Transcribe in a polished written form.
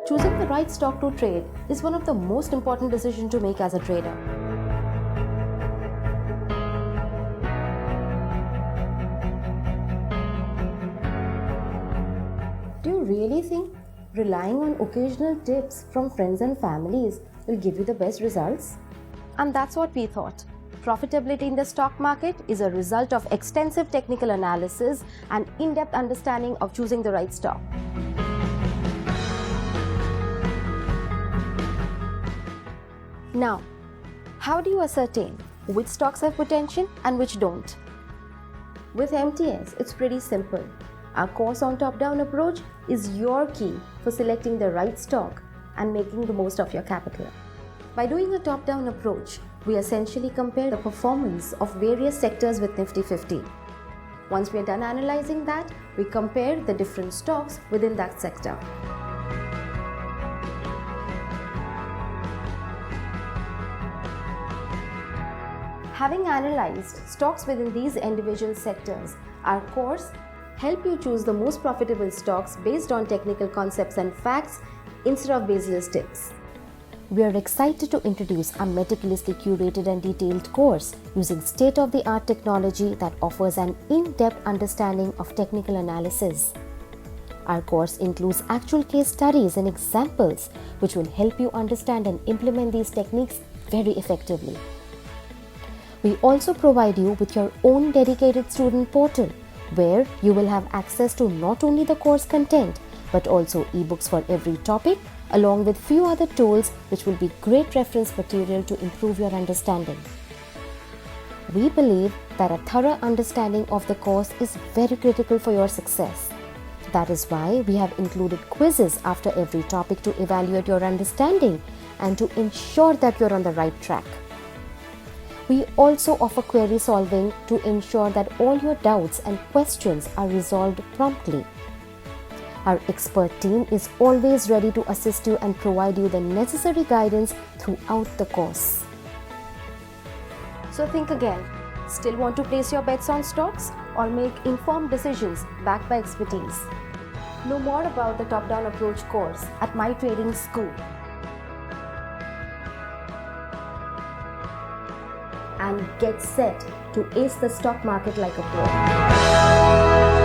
Choosing the right stock to trade is one of the most important decisions to make as a trader. Do you really think relying on occasional tips from friends and families will give you the best results? And that's what we thought. Profitability in the stock market is a result of extensive technical analysis and in-depth understanding of choosing the right stock. Now, how do you ascertain which stocks have potential and which don't? With MTS, it's pretty simple. Our course on top-down approach is your key for selecting the right stock and making the most of your capital. By doing a top-down approach, we essentially compare the performance of various sectors with Nifty 50. Once we are done analyzing that, we compare the different stocks within that sector. Having analyzed stocks within these individual sectors, our course helps you choose the most profitable stocks based on technical concepts and facts instead of baseless tips. We are excited to introduce a meticulously curated and detailed course using state-of-the-art technology that offers an in-depth understanding of technical analysis. Our course includes actual case studies and examples which will help you understand and implement these techniques very effectively. We also provide you with your own dedicated student portal where you will have access to not only the course content but also ebooks for every topic along with few other tools which will be great reference material to improve your understanding. We believe that a thorough understanding of the course is very critical for your success. That is why we have included quizzes after every topic to evaluate your understanding and to ensure that you're on the right track. We also offer query solving to ensure that all your doubts and questions are resolved promptly. Our expert team is always ready to assist you and provide you the necessary guidance throughout the course. So think again, still want to place your bets on stocks or make informed decisions backed by expertise? Know more about the top-down approach course at My Trading School. And get set to ace the stock market like a pro.